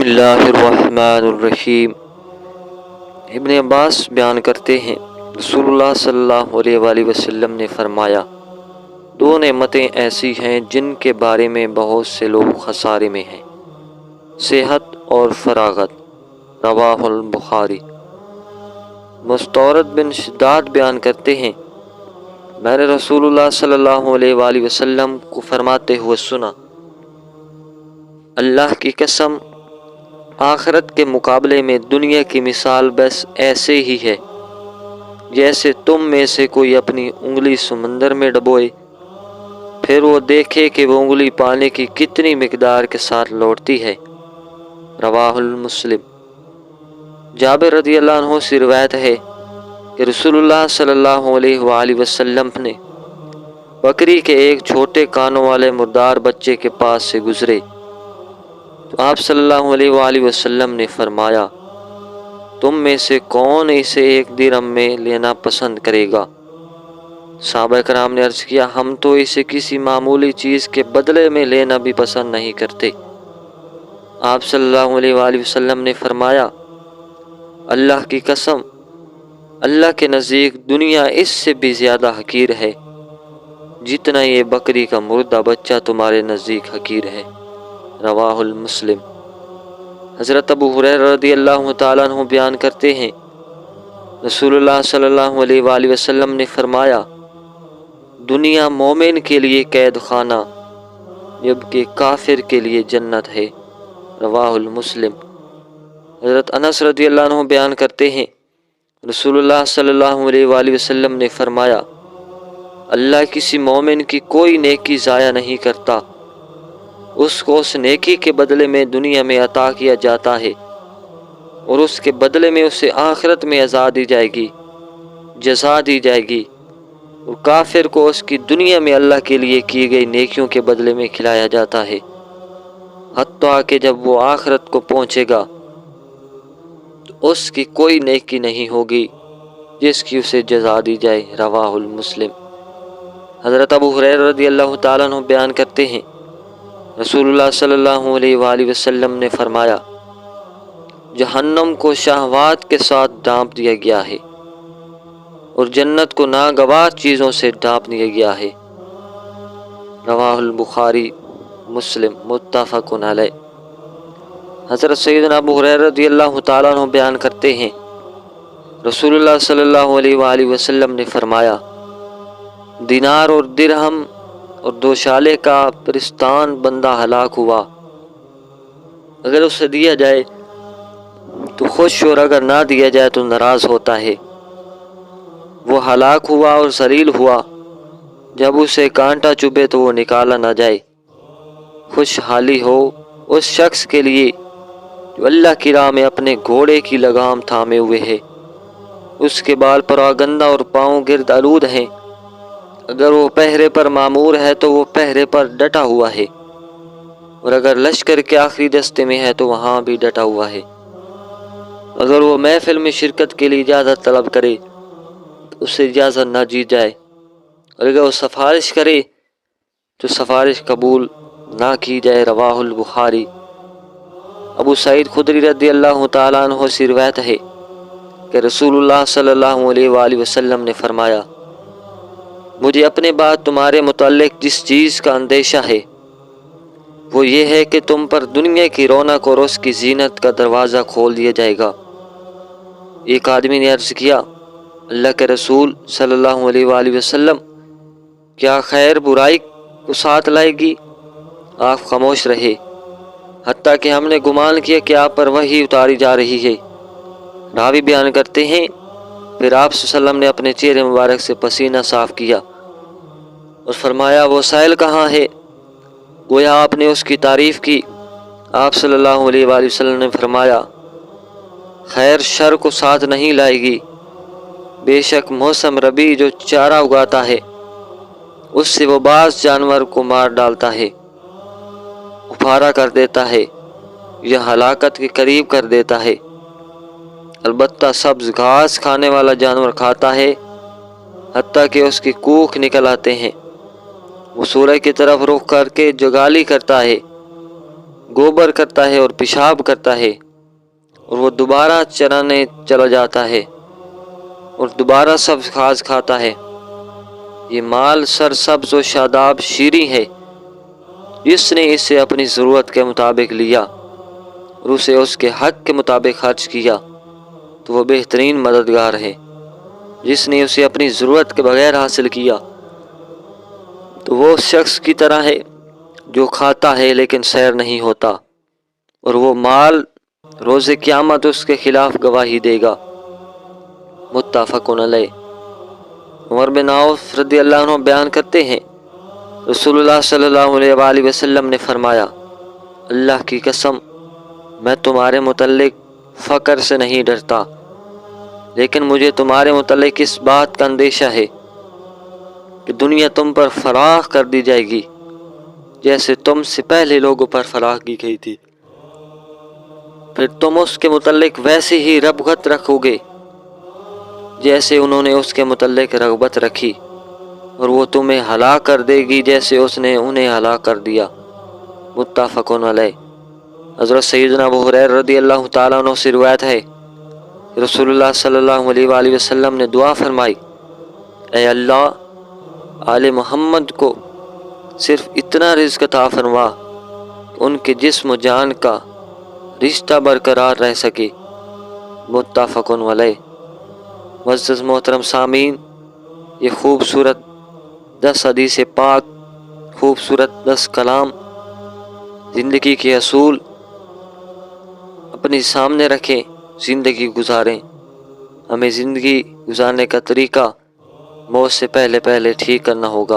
बिस्मिल्लाहिर्रहमानिर्रहीम। इब्न अब्बास बयान करते हैं, रसूलुल्लाह सल्लल्लाहु अलैहि वसल्लम ने फरमाया, दो नेमतें ऐसी हैं जिनके बारे में बहुत से लोग खसारे में हैं, सेहत और फरागत। रवाहुल बुखारी। मुस्तौरद बिन शिद्दात बयान करते हैं, मैंने रसूलुल्लाह सल्लल्लाहु अलैहि वसल्लम को फरमाते हुए सुना, अल्लाह की कसम, आखिरत के मुकाबले में दुनिया की मिसाल बस ऐसे ही है जैसे तुम में से कोई अपनी उंगली समंदर में डुबोए, फिर वो देखे कि वो उंगली पानी की कितनी मिकदार के साथ लौटती है। रवाहुल मुस्लिम। जाबिर रज़ियल्लाहु अन्हु से रिवायत है कि रसूलुल्लाह सल्लल्लाहु अलैहि वसल्लम ने बकरी के एक छोटे कानों वाले मुर्दार बच्चे के पास से गुजरे तो आप सल्लल्लाहु अलैहि वसल्लम ने फरमाया, तुम में से कौन इसे एक दिरहम में लेना पसंद करेगा? सहाबा कराम ने अर्ज़ किया, हम तो इसे किसी मामूली चीज़ के बदले में लेना भी पसंद नहीं करते। आप सल्लल्लाहु अलैहि वसल्लम ने फरमाया, अल्लाह की कसम, अल्लाह के नज़दीक दुनिया इससे भी ज़्यादा हकीर है जितना ये बकरी का मुर्दा बच्चा तुम्हारे नज़दीक हकीर है। रवाहुल मुस्लिम। हज़रत अबू हुरैरा रज़ियल्लाहु ताला अन्हु बयान करते हैं, रसूलुल्लाह सल्लल्लाहु अलैहि वसल्लम ने फरमाया, दुनिया मोमिन के लिए कैद खाना जबकि काफिर के लिए जन्नत है। रवाहुल मुस्लिम। हज़रत अनस रज़ियल्लाहु अन्हु बयान करते हैं, रसूलुल्लाह सल्लल्लाहु अलैहि वसल्लम ने फरमाया, अल्लाह किसी मोमिन की कोई नेकी ज़ाया नहीं करता, उसको उस नेकी के बदले में दुनिया में अता किया जाता है और उसके बदले में उसे आखिरत में अज़ा दी जाएगी, जज़ा दी जाएगी, और काफिर को उसकी दुनिया में अल्लाह के लिए की गई नेकियों के बदले में खिलाया जाता है, हत्ता कि जब वो आखिरत को पहुँचेगा तो उसकी कोई नेकी नहीं होगी जिसकी उसे जज़ा दी जाए। रवाहुल मुस्लिम। हज़रत अबू हुरैरा रज़ियल्लाहु ताला अन्हु बयान करते हैं, रसूलुल्लाह सल्लल्लाहु अलैहि वसल्लम ने फरमाया, जहन्नम को शहवात के साथ ढांप दिया गया है और जन्नत को नागवार चीज़ों से ढांप दिया गया है। रवाहुल बुखारी मुस्लिम मुत्तफ़क़ुन अलैह। हज़रत सैयदना अबू हुरैरा रज़ियल्लाहु ताला अन्हु बयान करते हैं, रसूलुल्लाह सल्लल्लाहु अलैहि वसल्लम ने फरमाया, दिनार और दिरहम और दोशाले का परिस्तान बंदा हलाक हुआ, अगर उसे दिया जाए तो खुश और अगर ना दिया जाए तो नाराज़ होता है। वो हलाक हुआ और ज़लील हुआ, जब उसे कांटा चुभे तो वो निकाला ना जाए। खुशहाली हो उस शख्स के लिए जो अल्लाह की राह में अपने घोड़े की लगाम थामे हुए है, उसके बाल परागंदा और पाँव गिर्द आलूद हैं। अगर वो पहरे पर मामूर है तो वो पहरे पर डटा हुआ है, और अगर लश्कर के आखिरी दस्ते में है तो वहाँ भी डटा हुआ है। अगर वो महफिल में शिरकत के लिए इजाज़त तलब करे तो उसे इजाज़त ना दी जाए, और अगर वो सिफारिश करे तो सिफारिश कबूल ना की जाए। रवाहुल बुखारी। अबू सईद खुदरी रज़ियल्लाहु ताला अन्हु से रिवायत है कि रसूलुल्लाह सल्लल्लाहु अलैहि वसल्लम ने फरमाया, मुझे अपने बाद तुम्हारे मुताल्लिक जिस चीज़ का अंदेशा है वो ये है कि तुम पर दुनिया की रौनक और उसकी जीनत का दरवाज़ा खोल दिया जाएगा। एक आदमी ने अर्ज़ किया, अल्लाह के रसूल सल्लल्लाहु अलैहि वसल्लम, क्या खैर बुराई को साथ लाएगी? आप खामोश रहे, हत्ता कि हमने गुमान किया कि आप पर वही उतारी जा रही है। रावी बयान करते हैं, फिर आप सल्लल्लाहु अलैहि वसल्लम ने अपने चेहरे मुबारक से पसीना साफ किया और फरमाया, वो साइल कहाँ है? गोया आपने उसकी तारीफ़ की। आप सल्लल्लाहु अलैहि वसल्लम ने फरमाया, खैर शर को साथ नहीं लाएगी। बेशक मौसम रबी जो चारा उगाता है उससे वो बाज़ जानवर को मार डालता है, उफारा कर देता है या हलाकत के करीब कर देता है। अलबत्ता सब्ज़ घास खाने वाला जानवर खाता है हत्ता कि उसकी कूख निकल आते हैं। वो सूरज की तरफ रुख करके जुगाली करता है गोबर करता है और पेशाब करता है और वो दोबारा चराने चला जाता है और दोबारा सब्ज घास खाता है। ये माल सरसब्ज और शादाब शीरी है। जिसने इसे अपनी ज़रूरत के मुताबिक लिया और उसे उसके हक के मुताबिक खर्च किया तो वो बेहतरीन मददगार है। जिसने उसे अपनी ज़रूरत के बगैर हासिल किया तो वो उस शख्स की तरह है जो खाता है लेकिन सैर नहीं होता, और वो माल रोज़े क़यामत उसके खिलाफ गवाही देगा। मुत्तफ़क़ुन अलैह। उमर बिन औफ रज़ियल्लाहु अन्हु बयान करते हैं, रसूलुल्लाह सल्लल्लाहु अलैहि वसल्लम ने फरमाया, अल्लाह की कसम, मैं तुम्हारे मुतल्लिक फ़क्र से नहीं डरता, लेकिन मुझे तुम्हारे मुतल्लिक इस बात का अंदेशा है कि दुनिया तुम पर फराख कर दी जाएगी जैसे तुमसे पहले लोगों पर फराख की गई थी। फिर तुम उसके मुतल्लिक वैसे ही रग़बत रखोगे जैसे उन्होंने उसके मुतल्लिक रग़बत रखी, और वो तुम्हें हलाक कर देगी जैसे उसने उन्हें हलाक कर दिया। मुत्तफ़क़ुन अलैह। हज़रत सैयदना अबू हुरैरा रज़ियल्लाहु ताला अन्हु से रिवायत है, रसूलुल्लाह सल्लल्लाहु अलैहि वसल्लम ने दुआ फरमाई, ऐ अल्लाह, आले मोहम्मद को सिर्फ इतना रिज़्क़ अता फरमा कि उनके जिस्म जान का रिश्ता बरकरार रह सके। मुत्तफ़क़ुन अलैह। मुअज़्ज़ज़ मोहतरम सामीन, ये खूबसूरत 10 हदीस पाक, खूबसूरत 10 कलाम, ज़िंदगी के असूल अपने सामने रखें, ज़िंदगी गुजारें। हमें ज़िंदगी गुजारने का तरीका मौत से पहले ठीक करना होगा।